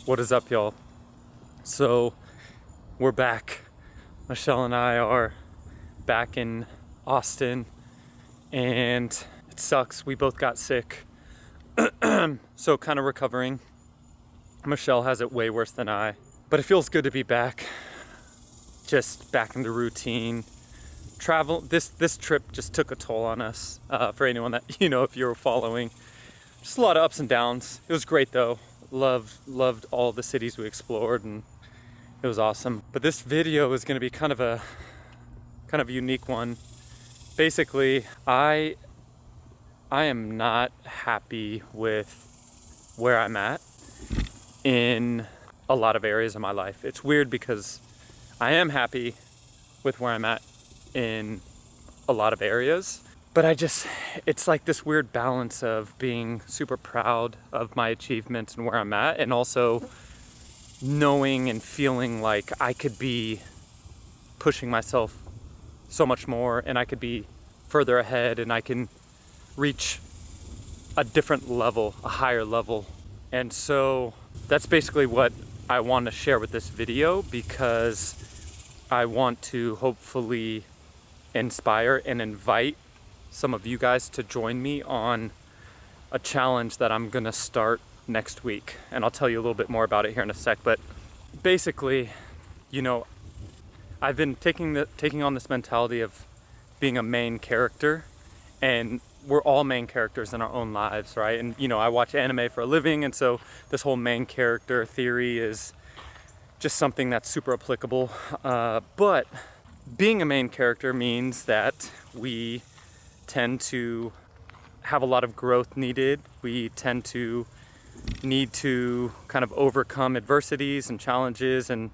What is up, y'all? So we're back. Michelle and I are back in Austin, and it sucks. We both got sick. So kind of recovering. Michelle has it way worse than I, but it feels good to be back. Just back in the routine. Travel. This trip just took a toll on us. For anyone that if you were following, just a lot of ups and downs. It was great though. Loved all the cities we explored, and it was awesome. But this video is going to be kind of a unique one. Basically, I am not happy with where I'm at in a lot of areas of my life. It's weird because I am happy with where I'm at in a lot of areas, but it's like this weird balance of being super proud of my achievements and where I'm at, and also knowing and feeling like I could be pushing myself so much more, and I could be further ahead, and I can reach a different level, a higher level. And so that's basically what I want to share with this video, because I want to hopefully inspire and invite some of you guys to join me on a challenge that I'm gonna start next week, and I'll tell you a little bit more about it here in a sec. But basically, I've been taking on this mentality of being a main character, and we're all main characters in our own lives, right? And I watch anime for a living, and so this whole main character theory is just something that's super applicable. But being a main character means that we tend to have a lot of growth needed. We tend to need to kind of overcome adversities and challenges, and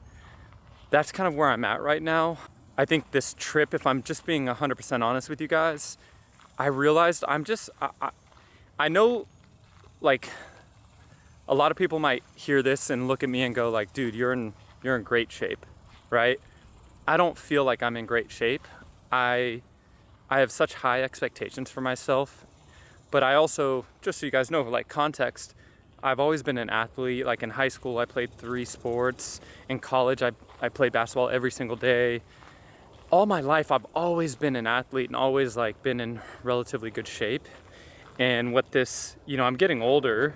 that's kind of where I'm at right now. I think this trip, if I'm just being 100% honest with you guys, I realized I know, like, a lot of people might hear this and look at me and go like, dude, you're in great shape, right? I don't feel like I'm in great shape. I have such high expectations for myself, but I also, just so you guys know, like context, I've always been an athlete. Like in high school, I played 3 sports. In college, I played basketball every single day. All my life, I've always been an athlete and always like been in relatively good shape. And what this, I'm getting older,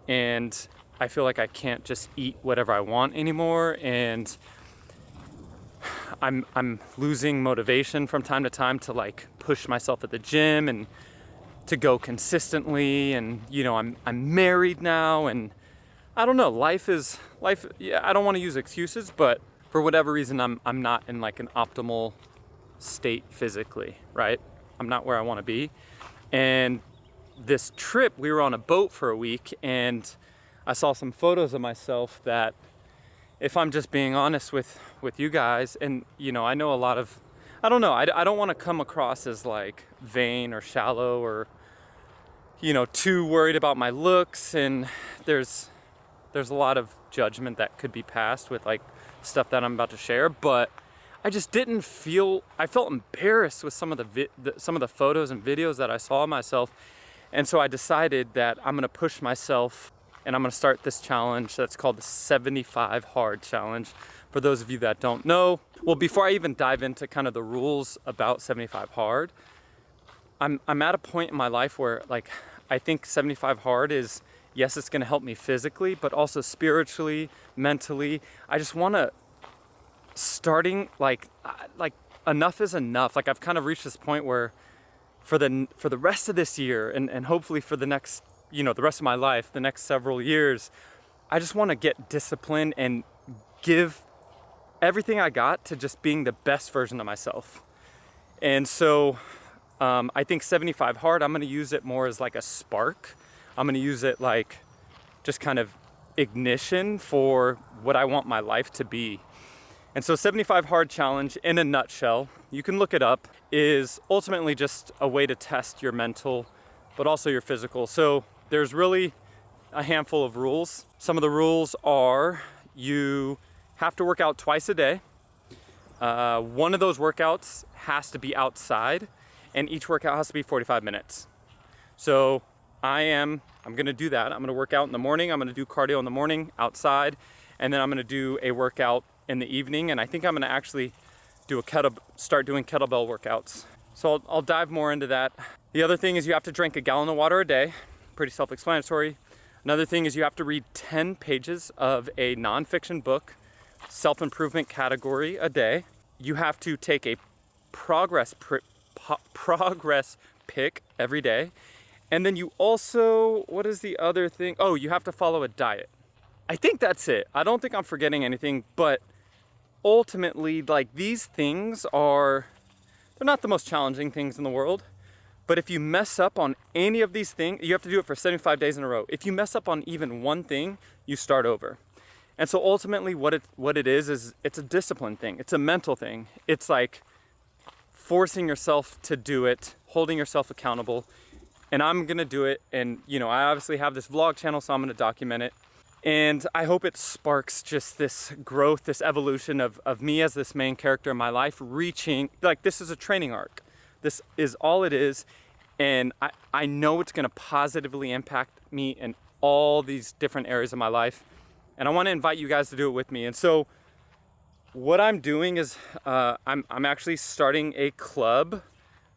and I feel like I can't just eat whatever I want anymore, and I'm losing motivation from time to time to like push myself at the gym and to go consistently. And I'm married now, and I don't know, life. Yeah, I don't want to use excuses, but for whatever reason, I'm not in like an optimal state physically, right? I'm not where I want to be. And this trip, we were on a boat for a week, and I saw some photos of myself that, if I'm just being honest with you guys, and I know a lot of, I don't know, I don't want to come across as like vain or shallow or too worried about my looks, and there's a lot of judgment that could be passed with like stuff that I'm about to share, but I just I felt embarrassed with some of the photos and videos that I saw of myself. And so I decided that I'm gonna push myself, and I'm gonna start this challenge that's called the 75 Hard Challenge. For those of you that don't know, well, before I even dive into kind of the rules about 75 Hard, I'm at a point in my life where like I think 75 Hard is, yes, it's gonna help me physically, but also spiritually, mentally. I just wanna, starting like enough is enough. Like I've kind of reached this point where for the rest of this year, and hopefully for the next, the rest of my life, the next several years, I just want to get disciplined and give everything I got to just being the best version of myself. And so I think 75 Hard, I'm going to use it more as like a spark. I'm going to use it like just kind of ignition for what I want my life to be. And so 75 Hard Challenge, in a nutshell, you can look it up, is ultimately just a way to test your mental, but also your physical. So there's really a handful of rules. Some of the rules are you have to work out twice a day. One of those workouts has to be outside, and each workout has to be 45 minutes. So I'm gonna do that. I'm gonna work out in the morning. I'm gonna do cardio in the morning outside, and then I'm gonna do a workout in the evening. And I think I'm gonna actually start doing kettlebell workouts. So I'll dive more into that. The other thing is you have to drink a gallon of water a day. Pretty self-explanatory. Another thing is you have to read 10 pages of a nonfiction book, self-improvement category a day. You have to take a progress pic every day. And then you also, what is the other thing? Oh, you have to follow a diet. I think that's it. I don't think I'm forgetting anything, but ultimately, like, these things they're not the most challenging things in the world, but if you mess up on any of these things, you have to do it for 75 days in a row. If you mess up on even one thing, you start over. And so ultimately what it is it's a discipline thing. It's a mental thing. It's like forcing yourself to do it, holding yourself accountable. And I'm gonna do it, and I obviously have this vlog channel, so I'm gonna document it. And I hope it sparks just this growth, this evolution of me as this main character in my life reaching, like, this is a training arc. This is all it is. And I know it's gonna positively impact me in all these different areas of my life. And I wanna invite you guys to do it with me. And so what I'm doing is I'm actually starting a club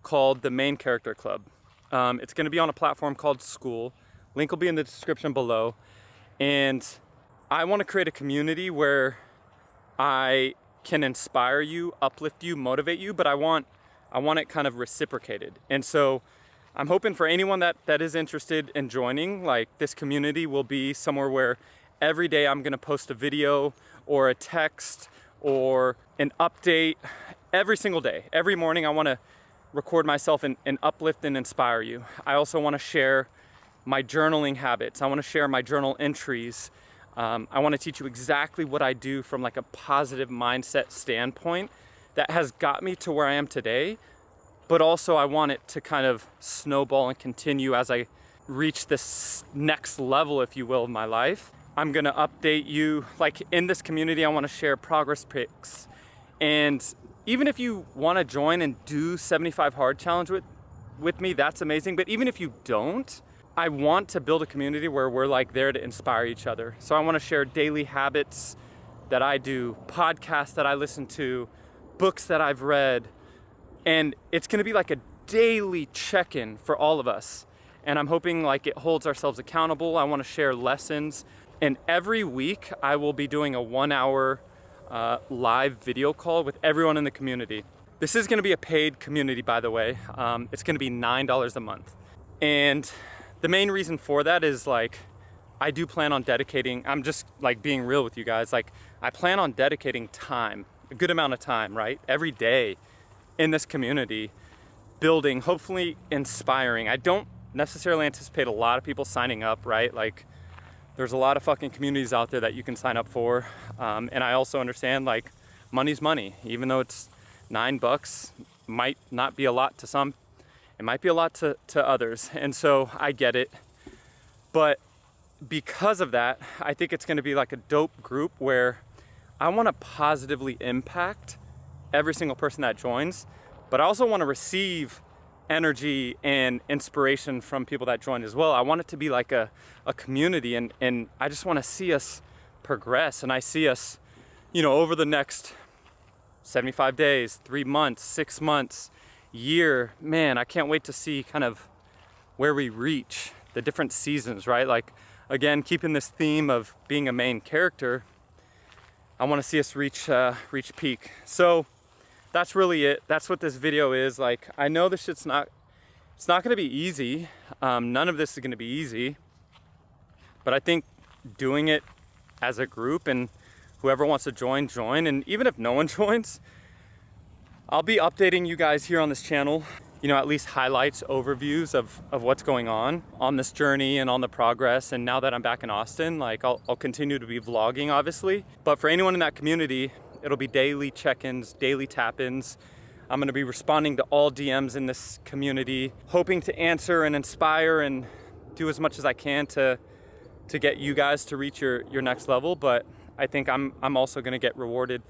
called the Main Character Club. It's gonna be on a platform called School. Link will be in the description below. And I wanna create a community where I can inspire you, uplift you, motivate you, but I want it kind of reciprocated. And so I'm hoping for anyone that is interested in joining, like, this community will be somewhere where every day I'm gonna post a video or a text or an update every single day. Every morning I wanna record myself and uplift and inspire you. I also wanna share my journaling habits. I wanna share my journal entries. I wanna teach you exactly what I do from, like, a positive mindset standpoint that has got me to where I am today, but also I want it to kind of snowball and continue as I reach this next level, if you will, of my life. I'm gonna update you, like, in this community. I wanna share progress pics. And even if you wanna join and do 75 Hard Challenge with me, that's amazing. But even if you don't, I want to build a community where we're, like, there to inspire each other. So I wanna share daily habits that I do, podcasts that I listen to, books that I've read. And it's gonna be like a daily check-in for all of us. And I'm hoping, like, it holds ourselves accountable. I wanna share lessons. And every week I will be doing a 1-hour live video call with everyone in the community. This is gonna be a paid community, by the way. It's gonna be $9 a month. And the main reason for that is, like, I do plan on dedicating, I'm just, like, being real with you guys. Like, I plan on dedicating time, a good amount of time, right? Every day in this community, building, hopefully inspiring. I don't necessarily anticipate a lot of people signing up, right? Like, there's a lot of fucking communities out there that you can sign up for. And I also understand, like, money's money. Even though it's $9, might not be a lot to some, it might be a lot to others. And so I get it. But because of that, I think it's gonna be like a dope group where I wanna positively impact every single person that joins, but I also wanna receive energy and inspiration from people that join as well. I want it to be like a community, and I just wanna see us progress. And I see us, over the next 75 days, 3 months, 6 months, year, man, I can't wait to see kind of where we reach, the different seasons, right? Like, again, keeping this theme of being a main character, I wanna see us reach peak. So that's really it. That's what this video is. Like, I know this shit's it's not gonna be easy. None of this is gonna be easy, but I think doing it as a group, and whoever wants to join. And even if no one joins, I'll be updating you guys here on this channel, at least highlights, overviews of what's going on this journey and on the progress. And now that I'm back in Austin, like, I'll continue to be vlogging, obviously. But for anyone in that community, it'll be daily check-ins, daily tap-ins. I'm gonna be responding to all DMs in this community, hoping to answer and inspire and do as much as I can to get you guys to reach your next level. But I think I'm also gonna get rewarded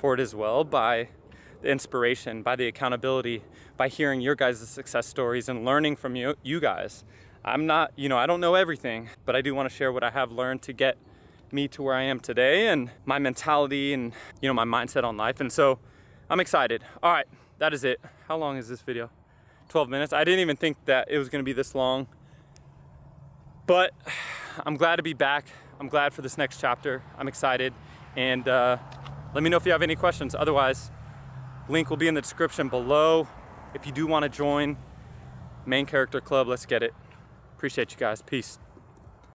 for it as well, by the inspiration, by the accountability, by hearing your guys' success stories and learning from you guys. I'm not, I don't know everything, but I do want to share what I have learned to get me to where I am today and my mentality and, my mindset on life. And so I'm excited. All right, that is it. How long is this video? 12 minutes. I didn't even think that it was going to be this long, but I'm glad to be back. I'm glad for this next chapter. I'm excited. And let me know if you have any questions. Otherwise, link will be in the description below. If you do want to join Main Character Club, let's get it. Appreciate you guys. Peace.